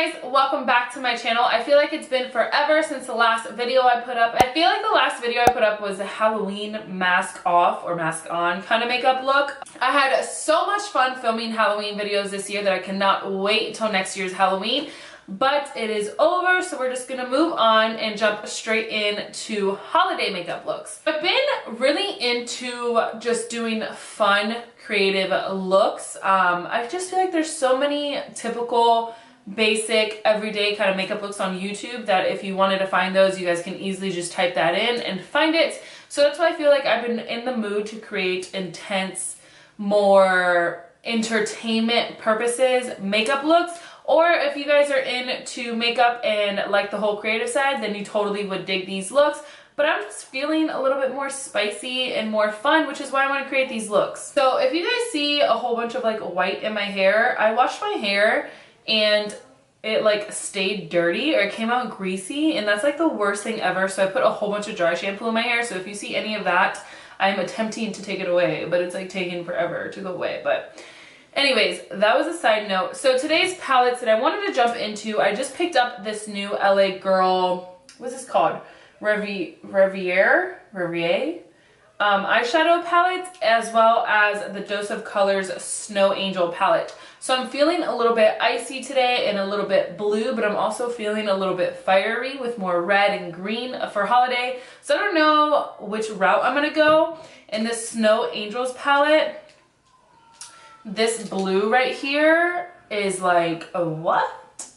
guys, welcome back to my channel. I feel like it's been forever since the last video I put up. I feel like the last video I put up was a Halloween mask off or mask on kind of makeup look. I had so much fun filming Halloween videos this year that I cannot wait until next year's Halloween. But it is over, so we're just gonna move on and jump straight into holiday makeup looks. I've been really into just doing fun, creative looks. I just feel like there's so many typical, basic, everyday kind of makeup looks on YouTube that if you wanted to find those, you guys can easily just type that in and find it. So that's why I feel like I've been in the mood to create intense, more entertainment purposes makeup looks. Or if you guys are into makeup and like the whole creative side, then you totally would dig these looks. But I'm just feeling a little bit more spicy and more fun, which is why I want to create these looks. So if you guys see a whole bunch of like white in my hair, I washed my hair and it like stayed dirty or it came out greasy, and that's like the worst thing ever. So I put a whole bunch of dry shampoo in my hair. So if you see any of that, I'm attempting to take it away, but it's like taking forever to go away. But anyways, that was a side note. So today's palettes that I wanted to jump into, I just picked up this new LA Girl, what's this called? Reverie eyeshadow palette, as well as the Dose of Colors Snow Angel palette. So I'm feeling a little bit icy today and a little bit blue, but I'm also feeling a little bit fiery with more red and green for holiday. So I don't know which route I'm gonna go. In this Snow Angels palette, this blue right here is like a what?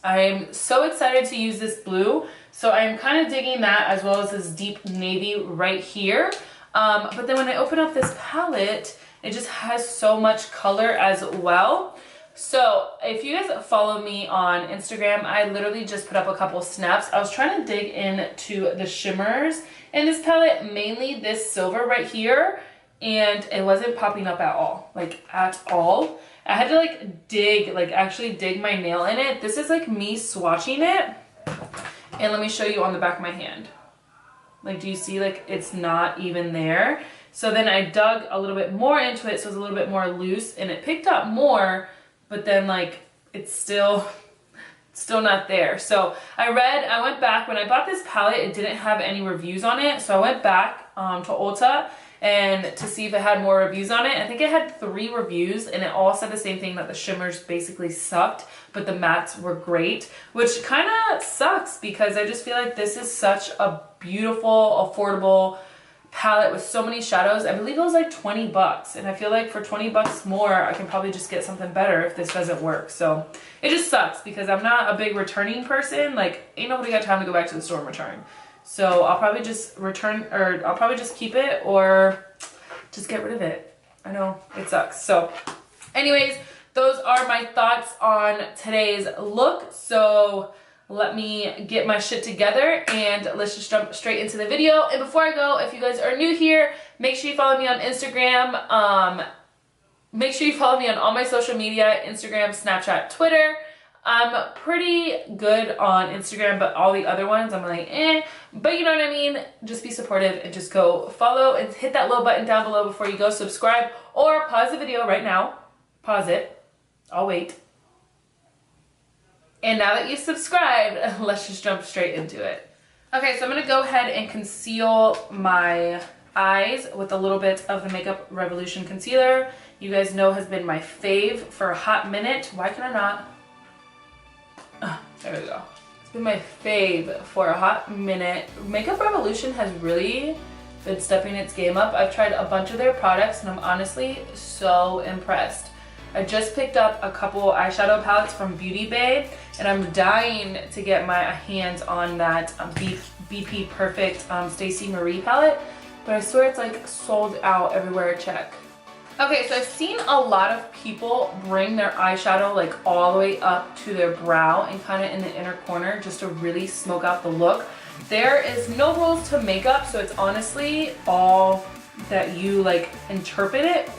I'm so excited to use this blue. So I'm kind of digging that, as well as this deep navy right here. But then when I open up this palette, it just has so much color as well. So if you guys follow me on Instagram, I literally just put up a couple snaps. I was trying to dig into the shimmers in this palette, mainly this silver right here. And it wasn't popping up at all, like at all. I had to like dig, like actually dig my nail in it. This is like me swatching it. And let me show you on the back of my hand. Like, do you see like it's not even there? So then I dug a little bit more into it, so it's a little bit more loose, and it picked up more, but then like it's still not there. So I went back, when I bought this palette, it didn't have any reviews on it. So I went back to Ulta and to see if it had more reviews on it. I think it had 3 reviews, and it all said the same thing, that the shimmers basically sucked, but the mattes were great, which kind of sucks because I just feel like this is such a beautiful, affordable palette with so many shadows. I believe it was like 20 bucks, and I feel like for 20 bucks more, I can probably just get something better if this doesn't work. So it just sucks because I'm not a big returning person. Like, ain't nobody got time to go back to the store and return. So I'll probably just return, or I'll probably just keep it or just get rid of it. I know it sucks. So anyways, those are my thoughts on today's look. So let me get my shit together and let's just jump straight into the video. And before I go, if you guys are new here, make sure you follow me on Instagram. Make sure you follow me on all my social media, Instagram, Snapchat, Twitter. I'm pretty good on Instagram, but all the other ones I'm like, eh. But you know what I mean? Just be supportive and just go follow and hit that little button down below before you go subscribe, or pause the video right now. Pause it. I'll wait. And now that you've subscribed, let's just jump straight into it. Okay, so I'm gonna go ahead and conceal my eyes with a little bit of the Makeup Revolution concealer. You guys know has been my fave for a hot minute. Why can I not? There we go. It's been my fave for a hot minute. Makeup Revolution has really been stepping its game up. I've tried a bunch of their products and I'm honestly so impressed. I just picked up a couple eyeshadow palettes from Beauty Bay, and I'm dying to get my hands on that BP Perfect Stacey Marie palette, but I swear it's like sold out everywhere I check. Okay, so I've seen a lot of people bring their eyeshadow like all the way up to their brow and kind of in the inner corner just to really smoke out the look. There is no rules to makeup, so it's honestly all that you like interpret it.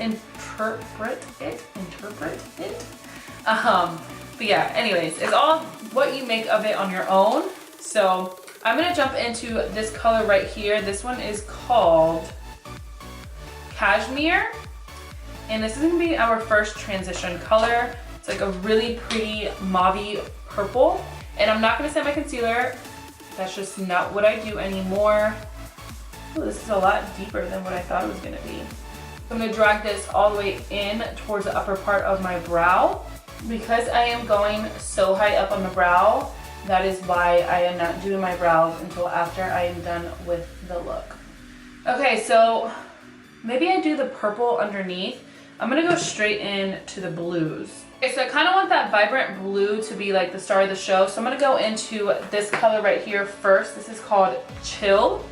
But yeah, anyways, it's all what you make of it on your own. So I'm gonna jump into this color right here. This one is called Cashmere. And this is gonna be our first transition color. It's like a really pretty mauve purple. And I'm not gonna set my concealer. That's just not what I do anymore. Oh, this is a lot deeper than what I thought it was gonna be. I'm gonna drag this all the way in towards the upper part of my brow. Because I am going so high up on the brow, that is why I am not doing my brows until after I am done with the look. Okay, so maybe I do the purple underneath. I'm gonna go straight in to the blues. Okay, so I kind of want that vibrant blue to be like the star of the show. So I'm gonna go into this color right here first. This is called Chill.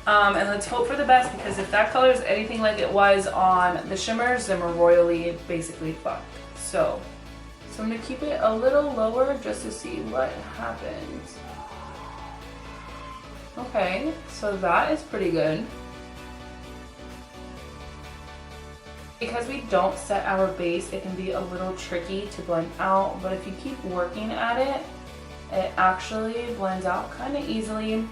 And let's hope for the best, because if that color is anything like it was on the shimmers, then we're royally basically fucked. So I'm gonna keep it a little lower just to see what happens. Okay, so that is pretty good. Because we don't set our base, it can be a little tricky to blend out, but if you keep working at it, it actually blends out kind of easily.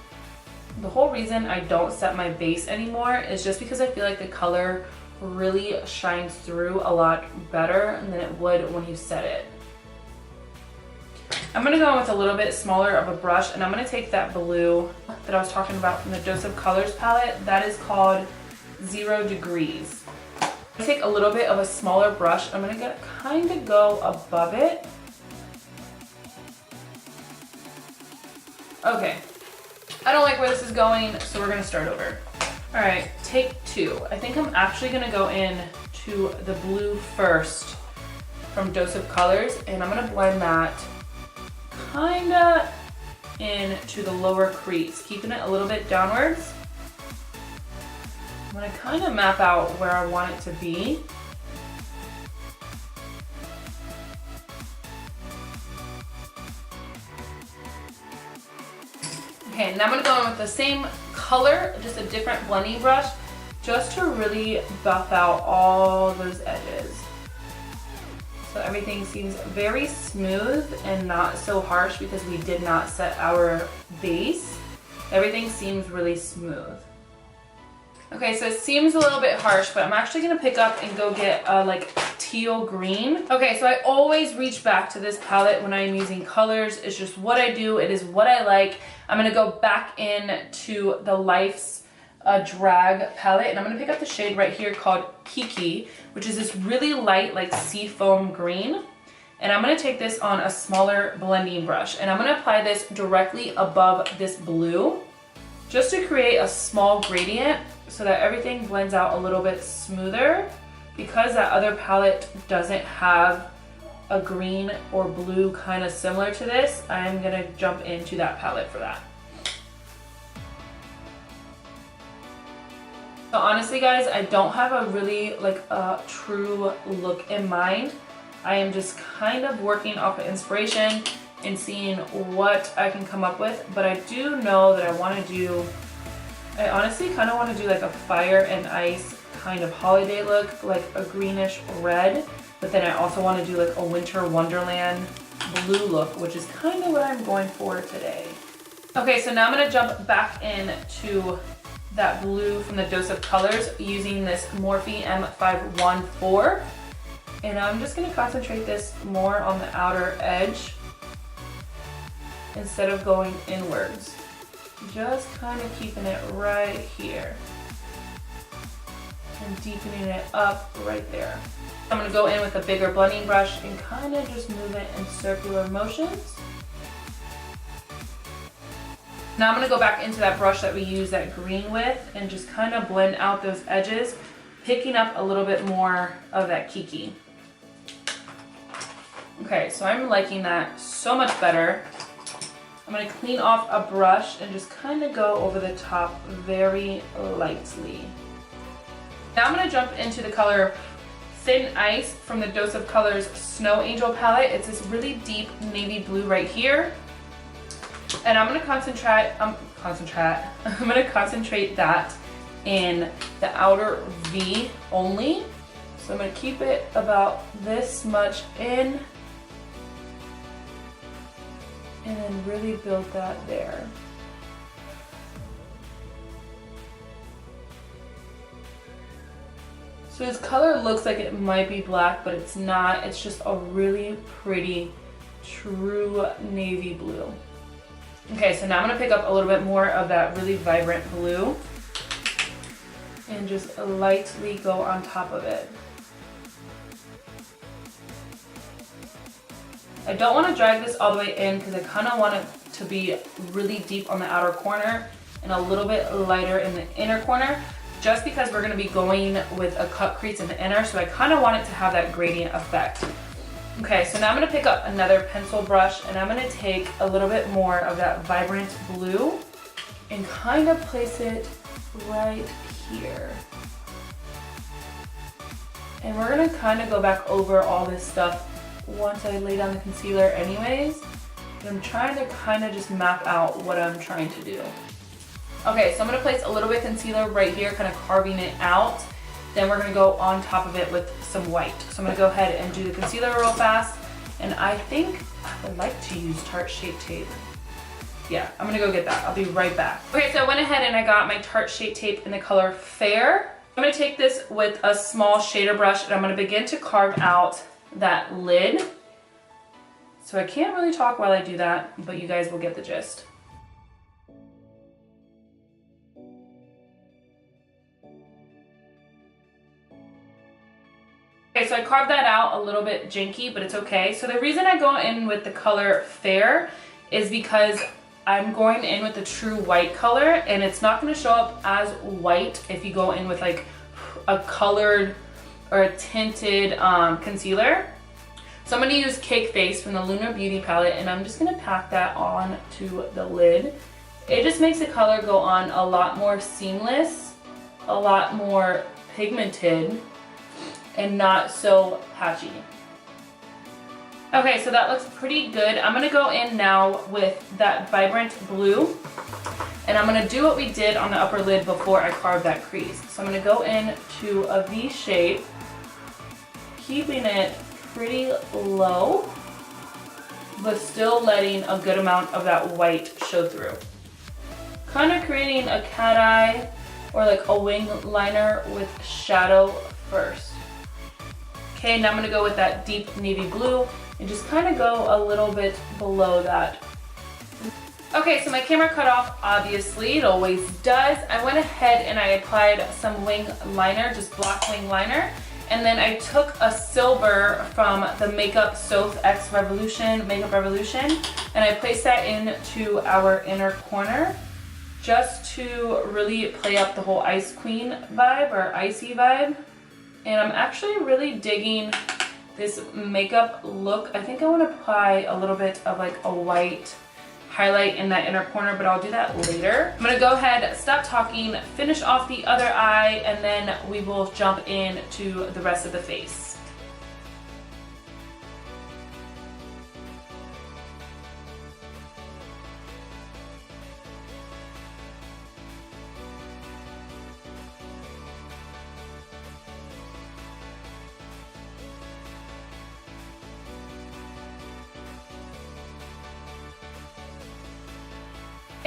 The whole reason I don't set my base anymore is just because I feel like the color really shines through a lot better than it would when you set it. I'm going to go in with a little bit smaller of a brush, and I'm going to take that blue that I was talking about from the Dose of Colors palette. That is called 0 Degrees. I'm going to take a little bit of a smaller brush. I'm going to kind of go above it. Okay. I don't like where this is going, so we're going to start over. Alright, take 2. I think I'm actually going to go in to the blue first from Dose of Colors, and I'm going to blend that kind of into the lower crease, keeping it a little bit downwards. I'm going to kind of map out where I want it to be. Okay, now I'm going to go in with the same color, just a different blending brush, just to really buff out all those edges. So everything seems very smooth and not so harsh because we did not set our base. Everything seems really smooth. Okay, so it seems a little bit harsh, but I'm actually going to pick up and go get like teal green. Okay, so I always reach back to this palette when I'm using colors. It's just what I do. It is what I like. I'm going to go back in to the Life's Drag palette, and I'm going to pick up the shade right here called Kiki, which is this really light like sea foam green. And I'm going to take this on a smaller blending brush, and I'm going to apply this directly above this blue just to create a small gradient so that everything blends out a little bit smoother. Because that other palette doesn't have a green or blue kind of similar to this, I'm going to jump into that palette for that. So honestly guys, I don't have a really like a true look in mind. I am just kind of working off of inspiration and seeing what I can come up with, but I do know that I honestly kind of want to do like a fire and ice kind of holiday look, like a greenish red, but then I also want to do like a winter wonderland blue look, which is kind of what I'm going for today. Okay, so now I'm going to jump back into that blue from the Dose of Colors using this Morphe M514, and I'm just going to concentrate this more on the outer edge instead of going inwards. Just kind of keeping it right here and deepening it up right there. I'm going to go in with a bigger blending brush and kind of just move it in circular motions. Now I'm going to go back into that brush that we used that green with and just kind of blend out those edges, picking up a little bit more of that Kiki. Okay, so I'm liking that so much better. I'm going to clean off a brush and just kind of go over the top very lightly. Now I'm going to jump into the color Thin Ice from the Dose of Colors Snow Angel palette. It's this really deep navy blue right here. And I'm going to concentrate that in the outer V only. So I'm going to keep it about this much in and then really build that there. So this color looks like it might be black, but it's not. It's just a really pretty, true navy blue. Okay, so now I'm gonna pick up a little bit more of that really vibrant blue and just lightly go on top of it. I don't want to drag this all the way in because I kind of want it to be really deep on the outer corner and a little bit lighter in the inner corner, just because we're going to be going with a cut crease in the inner, so I kind of want it to have that gradient effect. Okay, so now I'm going to pick up another pencil brush and I'm going to take a little bit more of that vibrant blue and kind of place it right here. And we're going to kind of go back over all this stuff once I lay down the concealer anyways. But I'm trying to kind of just map out what I'm trying to do. Okay, so I'm going to place a little bit of concealer right here, kind of carving it out. Then we're going to go on top of it with some white. So I'm going to go ahead and do the concealer real fast. And I think I would like to use Tarte Shape Tape. Yeah, I'm going to go get that. I'll be right back. Okay, so I went ahead and I got my Tarte Shape Tape in the color Fair. I'm going to take this with a small shader brush and I'm going to begin to carve out that lid. So I can't really talk while I do that, but you guys will get the gist. Okay, so I carved that out a little bit janky, but it's okay. So the reason I go in with the color Fair is because I'm going in with the true white color, and it's not going to show up as white if you go in with like a colored or a tinted concealer. So I'm going to use Cake Face from the Lunar Beauty palette, and I'm just going to pack that on to the lid. It just makes the color go on a lot more seamless, a lot more pigmented, and not so patchy. Okay, so that looks pretty good. I'm gonna go in now with that vibrant blue, and I'm gonna do what we did on the upper lid before I carved that crease. So I'm gonna go in to a V shape, keeping it pretty low, but still letting a good amount of that white show through. Kind of creating a cat eye or like a wing liner with shadow first. Okay, now I'm gonna go with that deep navy blue and just kind of go a little bit below that. Okay, so my camera cut off, obviously, it always does. I went ahead and I applied some wing liner, just black wing liner, and then I took a silver from the Makeup Soth X Revolution, Makeup Revolution, and I placed that into our inner corner just to really play up the whole Ice Queen vibe or icy vibe. And I'm actually really digging this makeup look. I think I want to apply a little bit of like a white highlight in that inner corner, but I'll do that later. I'm gonna go ahead, stop talking, finish off the other eye, and then we will jump into the rest of the face.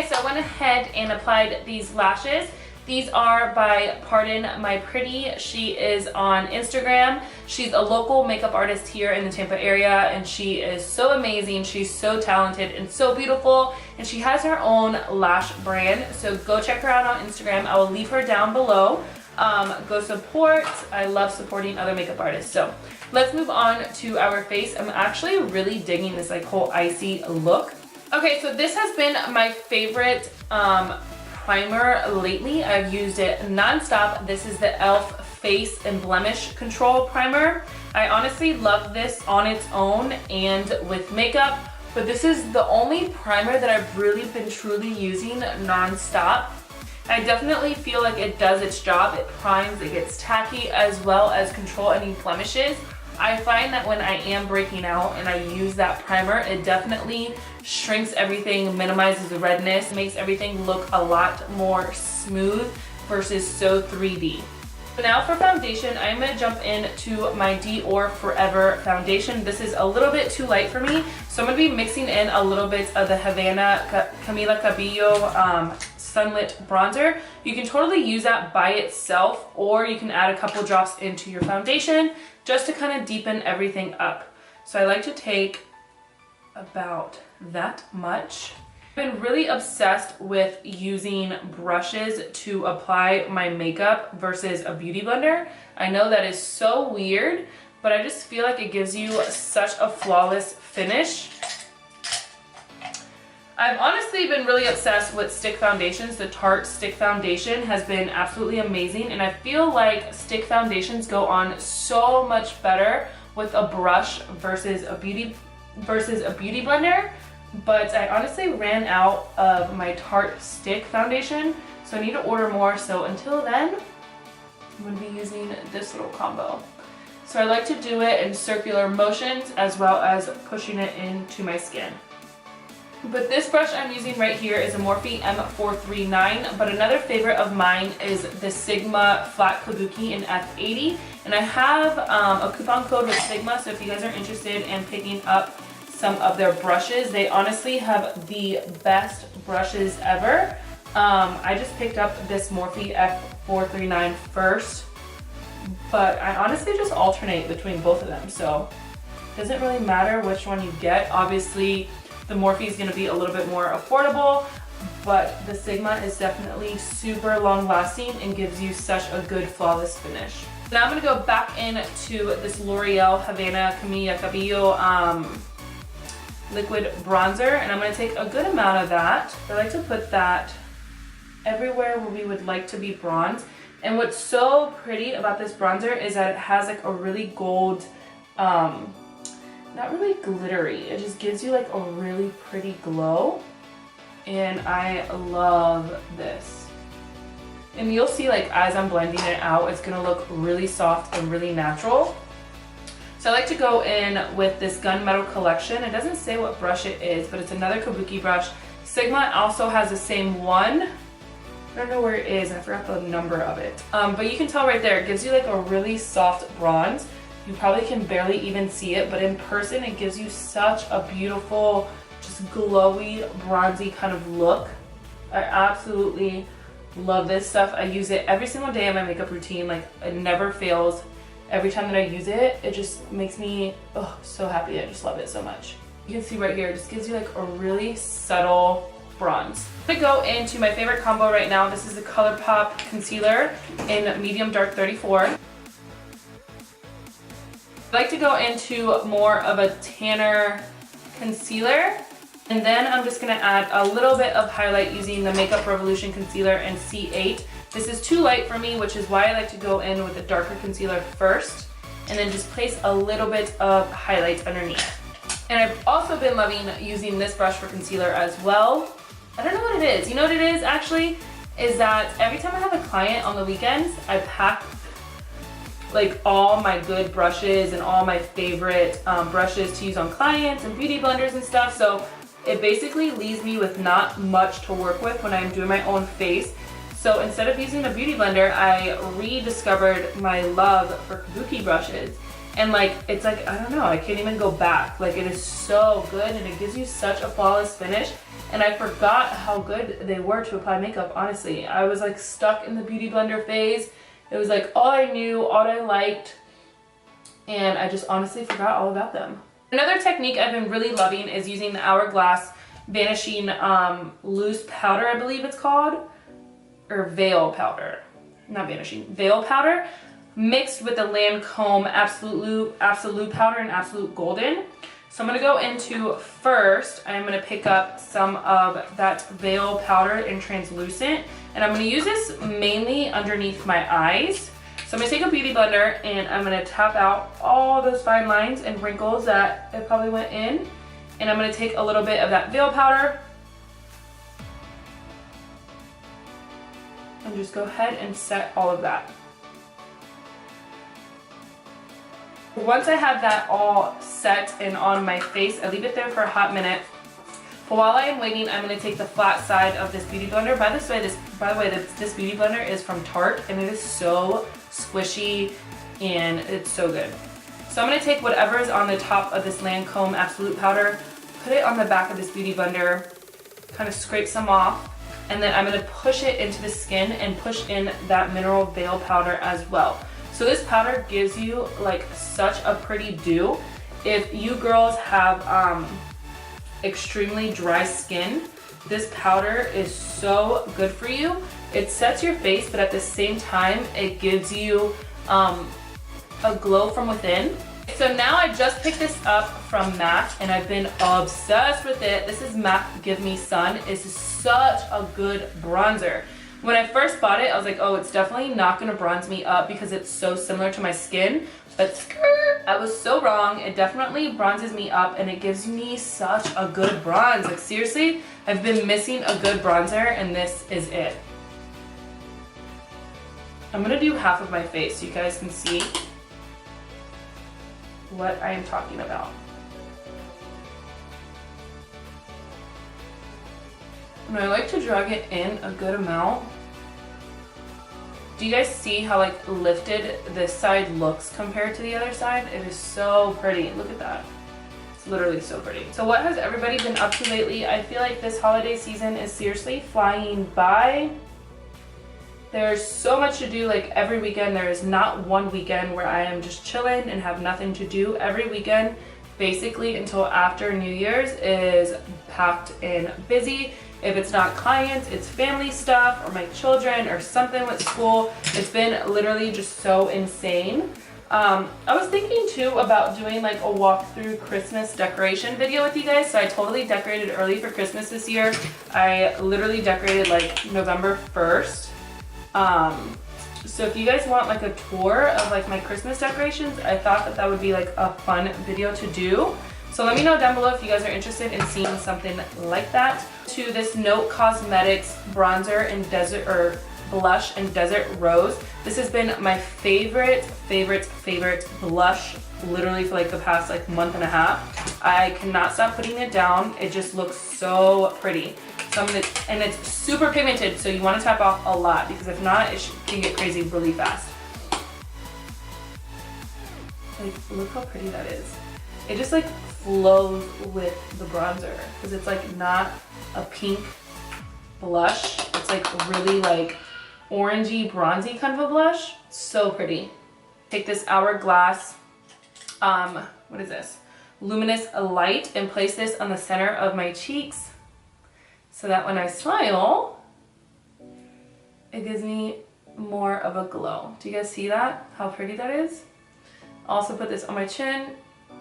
So I went ahead and applied these lashes. These are by Pardon My Pretty. She is on Instagram. She's a local makeup artist here in the Tampa area, and she is so amazing. She's so talented and so beautiful, and she has her own lash brand. So go check her out on Instagram. I will leave her down below. Go support. I love supporting other makeup artists. So let's move on to our face. I'm actually really digging this like whole icy look. Okay, so this has been my favorite primer lately. I've used it non-stop. This is the e.l.f. Face and Blemish Control Primer. I honestly love this on its own and with makeup, but this is the only primer that I've really been truly using non-stop. I definitely feel like it does its job. It primes, it gets tacky, as well as control any blemishes. I find that when I am breaking out and I use that primer, it definitely shrinks everything, minimizes the redness, makes everything look a lot more smooth versus so 3D. So now for foundation, I'm going to jump into my DIOR Forever foundation. This is a little bit too light for me, so I'm going to be mixing in a little bit of the Havana Camila Cabello Sunlit Bronzer. You can totally use that by itself, or you can add a couple drops into your foundation just to kind of deepen everything up. So I like to take about that much. I've been really obsessed with using brushes to apply my makeup versus a beauty blender. I know that is so weird, but I just feel like it gives you such a flawless finish. I've honestly been really obsessed with stick foundations. The Tarte stick foundation has been absolutely amazing, and I feel like stick foundations go on so much better with a brush versus a beauty blender. But I honestly ran out of my Tarte stick foundation, so I need to order more. So until then, I'm going to be using this little combo. So I like to do it in circular motions as well as pushing it into my skin. But this brush I'm using right here is a Morphe M439, but another favorite of mine is the Sigma Flat Kabuki in F80. And I have a coupon code with Sigma, so if you guys are interested in picking up some of their brushes, they honestly have the best brushes ever. I just picked up this Morphe F439 first, but I honestly just alternate between both of them, so it doesn't really matter which one you get. Obviously, the Morphe is going to be a little bit more affordable, but the Sigma is definitely super long lasting and gives you such a good flawless finish. Now I'm going to go back into this L'Oreal Havana Camilla Cabello liquid bronzer, and I'm going to take a good amount of that. I like to put that everywhere where we would like to be bronze. And what's so pretty about this bronzer is that it has like a really gold, not really glittery, it just gives you like a really pretty glow, and I love this. And you'll see, like, as I'm blending it out, it's gonna look really soft and really natural. So I like to go in with this Gunmetal collection. It doesn't say what brush it is, but it's another Kabuki brush. Sigma also has the same one. I don't know where it is, I forgot the number of it. But you can tell right there, it gives you like a really soft bronze. You probably can barely even see it, but in person it gives you such a beautiful, just glowy, bronzy kind of look. I absolutely love this stuff. I use it every single day in my makeup routine. Like, it never fails. Every time that I use it, it just makes me so happy. I just love it so much. You can see right here, it just gives you like a really subtle bronze. I'm gonna go into my favorite combo right now. This is the ColourPop concealer in medium dark 34. I like to go into more of a tanner concealer, and then I'm just gonna add a little bit of highlight using the Makeup Revolution concealer in C8. This is too light for me, which is why I like to go in with a darker concealer first, and then just place a little bit of highlight underneath. And I've also been loving using this brush for concealer as well. I don't know what it is. You know what it is actually? Is that every time I have a client on the weekends, I pack like all my good brushes and all my favorite brushes to use on clients and beauty blenders and stuff. So it basically leaves me with not much to work with when I'm doing my own face. So instead of using a beauty blender, I rediscovered my love for Kabuki brushes. And like, it's like, I don't know, I can't even go back. Like, it is so good and it gives you such a flawless finish. And I forgot how good they were to apply makeup, honestly. I was like stuck in the beauty blender phase. It was like all I knew, all I liked, and I just honestly forgot all about them. Another technique I've been really loving is using the Hourglass Vanishing Loose Powder, I believe it's called. Or Veil Powder, not Vanishing, Veil Powder, mixed with the Lancome Absolute Powder and Absolute Golden. So I'm going to go into first, I'm going to pick up some of that Veil Powder in Translucent, and I'm going to use this mainly underneath my eyes. So I'm going to take a beauty blender and I'm going to tap out all those fine lines and wrinkles that it probably went in, and I'm going to take a little bit of that Veil Powder and just go ahead and set all of that. Once I have that all set and on my face, I leave it there for a hot minute. But while I am waiting, I'm going to take the flat side of this beauty blender. By the way, this beauty blender is from Tarte, and it is so squishy and it's so good. So I'm going to take whatever is on the top of this Lancome Absolute Powder, put it on the back of this beauty blender, kind of scrape some off, and then I'm going to push it into the skin and push in that Mineral Veil Powder as well. So this powder gives you like such a pretty dew. If you girls have extremely dry skin, this powder is so good for you. It sets your face, but at the same time, it gives you a glow from within. So now I just picked this up from MAC and I've been obsessed with it. This is MAC Give Me Sun. It's such a good bronzer. When I first bought it, I was like, oh, it's definitely not gonna bronze me up because it's so similar to my skin. But I was so wrong. It definitely bronzes me up and it gives me such a good bronze. Like seriously, I've been missing a good bronzer and this is it. I'm gonna do half of my face so you guys can see what I am talking about. And I like to drag it in a good amount. Do you guys see how like lifted this side looks compared to the other side? It is so pretty. Look at that. It's literally so pretty. So what has everybody been up to lately? I feel like this holiday season is seriously flying by. There's so much to do. Like every weekend, there is not one weekend where I am just chilling and have nothing to do. Every weekend, basically until after New Year's, is packed and busy. If it's not clients, it's family stuff or my children or something with school. It's been literally just so insane. I was thinking too about doing like a walkthrough Christmas decoration video with you guys. So I totally decorated early for Christmas this year. I literally decorated like November 1st. So if you guys want like a tour of like my Christmas decorations, I thought that that would be like a fun video to do. So let me know down below if you guys are interested in seeing something like that. To this Note Cosmetics bronzer in desert or blush in Desert Rose. This has been my favorite blush literally for like the past like month and a half. I cannot stop putting it down. It just looks so pretty. So and it's super pigmented, so you want to tap off a lot because if not, it can get crazy really fast. Like, look how pretty that is. It just like flows with the bronzer because it's like not a pink blush. It's like really like orangey, bronzy kind of a blush. So pretty. Take this Hourglass, what is this? Luminous Light and place this on the center of my cheeks so that when I smile, it gives me more of a glow. Do you guys see that? How pretty that is? Also put this on my chin,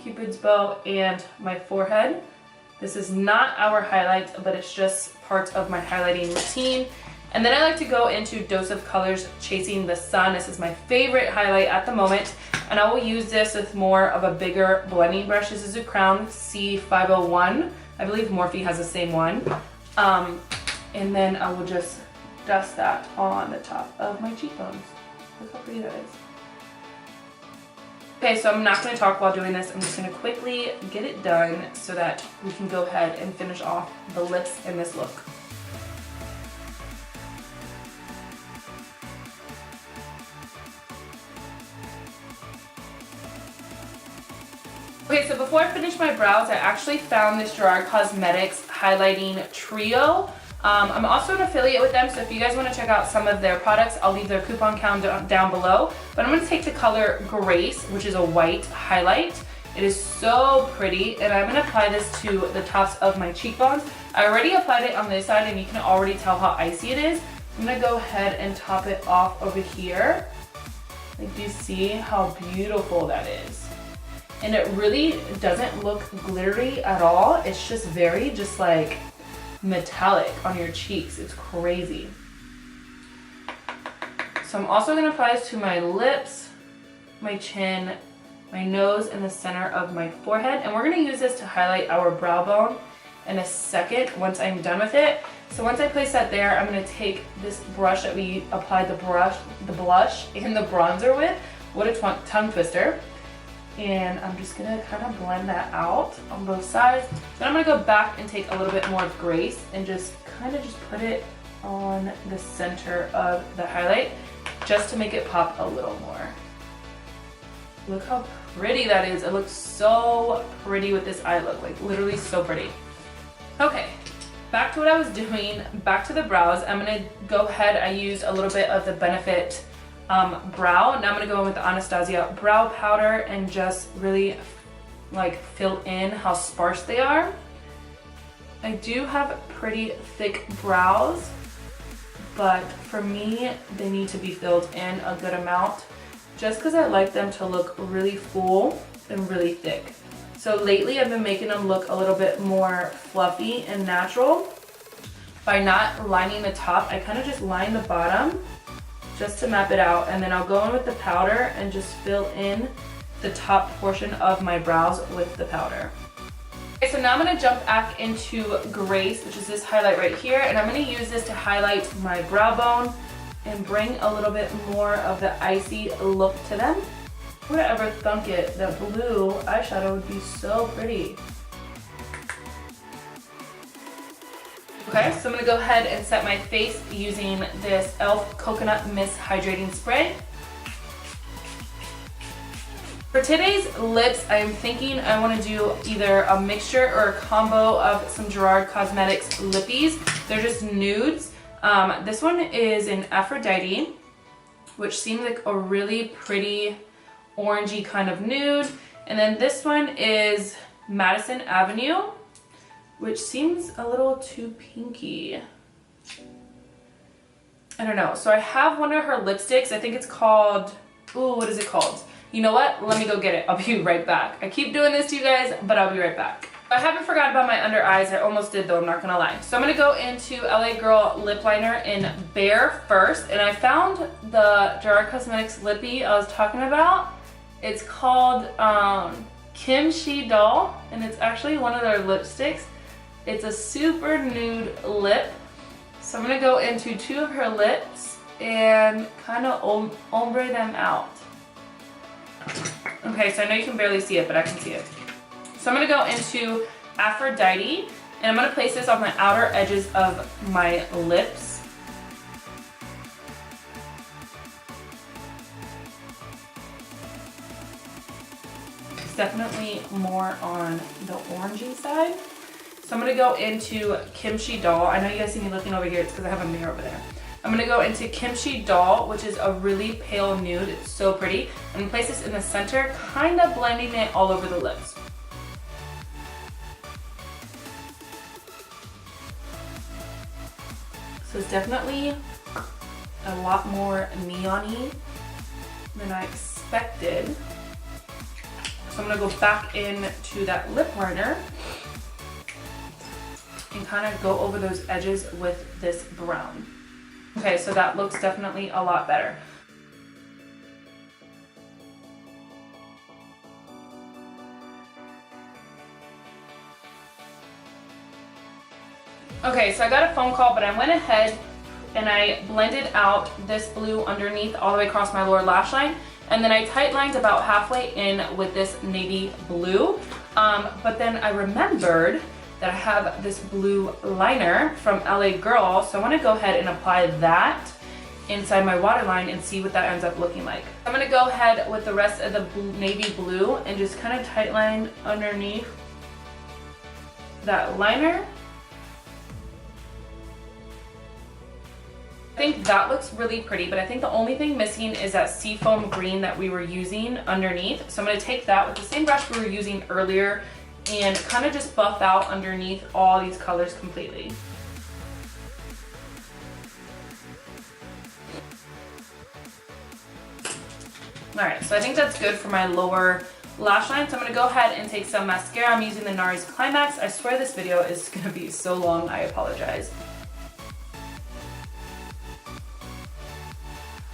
Cupid's bow, and my forehead. This is not our highlight, but it's just part of my highlighting routine. And then I like to go into Dose of Colors Chasing the Sun. This is my favorite highlight at the moment. And I will use this with more of a bigger blending brush. This is a Crown C501. I believe Morphe has the same one. And then I will just dust that on the top of my cheekbones. Look how pretty that is. Okay, so I'm not going to talk while doing this. I'm just going to quickly get it done so that we can go ahead and finish off the lips in this look. Okay, so before I finish my brows, I actually found this GERARD Cosmetics Highlighting Trio. I'm also an affiliate with them, so if you guys want to check out some of their products, I'll leave their coupon count down below. But I'm going to take the color Grace, which is a white highlight. It is so pretty, and I'm going to apply this to the tops of my cheekbones. I already applied it on this side, and you can already tell how icy it is. I'm going to go ahead and top it off over here. Like, do you see how beautiful that is? And it really doesn't look glittery at all. It's just very like metallic on your cheeks. It's crazy. So I'm also going to apply this to my lips, my chin, my nose, and the center of my forehead. And we're going to use this to highlight our brow bone in a second once I'm done with it. So once I place that there, I'm going to take this brush that we applied the blush and the bronzer with. What a tongue twister. And I'm just gonna kind of blend that out on both sides. Then I'm gonna go back and take a little bit more of Grace and just kind of just put it on the center of the highlight just to make it pop a little more. Look how pretty that is. It looks so pretty with this eye look, like literally so pretty. Okay, back to what I was doing, back to the brows. I'm gonna go ahead, I used a little bit of the Benefit brow. Now I'm going to go in with the Anastasia brow powder and just really like fill in how sparse they are. I do have pretty thick brows, but for me, they need to be filled in a good amount just because I like them to look really full and really thick. So lately I've been making them look a little bit more fluffy and natural. By not lining the top, I kind of just line the bottom just to map it out, and then I'll go in with the powder and just fill in the top portion of my brows with the powder. Okay, so now I'm going to jump back into Grace, which is this highlight right here, and I'm going to use this to highlight my brow bone and bring a little bit more of the icy look to them. Who would ever thunk it that blue eyeshadow would be so pretty? Okay, so I'm going to go ahead and set my face using this e.l.f. Coconut Mist Hydrating Spray. For today's lips, I'm thinking I want to do either a mixture or a combo of some GERARD Cosmetics lippies. They're just nudes. This one is in Aphrodite, which seems like a really pretty orangey kind of nude. And then this one is Madison Avenue, which seems a little too pinky. I don't know. So I have one of her lipsticks. I think it's called, ooh, what is it called? You know what? Let me go get it. I'll be right back. I keep doing this to you guys, but I'll be right back. I haven't forgot about my under eyes. I almost did though, I'm not gonna lie. So I'm gonna go into LA Girl lip liner in Bare first, and I found the GERARD Cosmetics lippy I was talking about. It's called Kimchi Doll, and it's actually one of their lipsticks. It's a super nude lip. So I'm gonna go into two of her lips and kind of ombre them out. Okay, so I know you can barely see it, but I can see it. So I'm going to go into Aphrodite, and I'm going to place this on the outer edges of my lips. It's definitely more on the orangey side. So I'm going to go into Kimchi Doll. I know you guys see me looking over here, it's because I have a mirror over there. I'm going to go into Kimchi Doll, which is a really pale nude. It's so pretty. I'm going to place this in the center, kind of blending it all over the lips. So it's definitely a lot more neon-y than I expected. So I'm going to go back into that lip liner and kind of go over those edges with this brown. Okay, so that looks definitely a lot better. Okay, so I got a phone call, but I went ahead and I blended out this blue underneath all the way across my lower lash line, and then I tight lined about halfway in with this navy blue. But then I remembered that I have this blue liner from LA Girl, so I want to go ahead and apply that inside my waterline and see what that ends up looking like. I'm going to go ahead with the rest of the navy blue and just kind of tight line underneath that liner. I think that looks really pretty, but I think the only thing missing is that seafoam green that we were using underneath. So I'm going to take that with the same brush we were using earlier and kind of just buff out underneath all these colors completely. Alright, so I think that's good for my lower lash line. So I'm going to go ahead and take some mascara. I'm using the NARS CLIMAX. I swear this video is going to be so long, I apologize.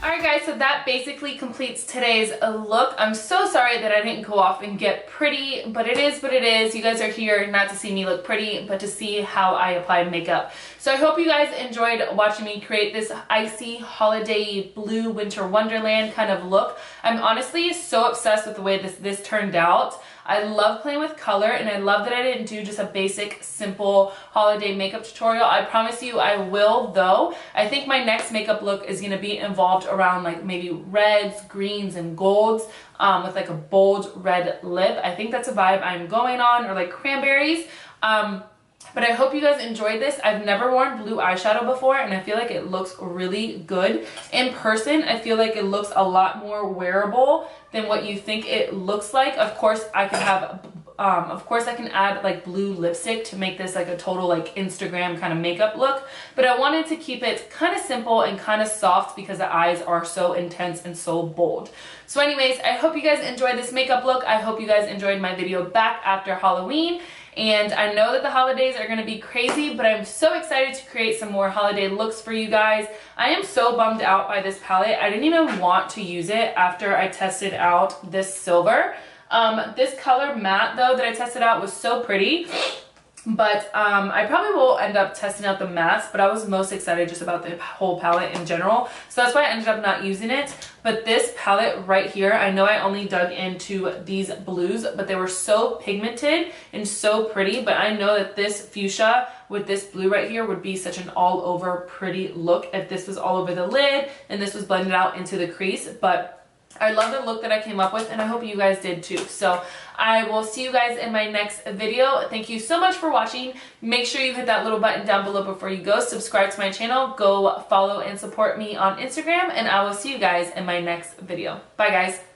Alright guys, so that basically completes today's look. I'm so sorry that I didn't go off and get pretty, but it is what it is. You guys are here not to see me look pretty, but to see how I apply makeup. So I hope you guys enjoyed watching me create this icy holiday blue winter wonderland kind of look. I'm honestly so obsessed with the way this turned out. I love playing with color, and I love that I didn't do just a basic, simple holiday makeup tutorial. I promise you I will though. I think my next makeup look is going to be involved around like maybe reds, greens, and golds with like a bold red lip. I think that's a vibe I'm going on, or like cranberries. But I hope you guys enjoyed this. I've never worn blue eyeshadow before, and I feel like it looks really good. In person, I feel like it looks a lot more wearable than what you think it looks like. Of course, I could have Of course I can add like blue lipstick to make this like a total like Instagram kind of makeup look, but I wanted to keep it kind of simple and kind of soft because the eyes are so intense and so bold. So anyways, I hope you guys enjoyed this makeup look. I hope you guys enjoyed my video back after Halloween. And I know that the holidays are going to be crazy, but I'm so excited to create some more holiday looks for you guys. I am so bummed out by this palette. I didn't even want to use it after I tested out this silver. This color matte though that I tested out was so pretty. But I probably will end up testing out the mattes, but I was most excited just about the whole palette in general. So that's why I ended up not using it. But this palette right here, I know I only dug into these blues, but they were so pigmented and so pretty. But I know that this fuchsia with this blue right here would be such an all over pretty look if this was all over the lid and this was blended out into the crease. But I love the look that I came up with, and I hope you guys did too. So I will see you guys in my next video. Thank you so much for watching. Make sure you hit that little button down below before you go. Subscribe to my channel. Go follow and support me on Instagram, and I will see you guys in my next video. Bye guys.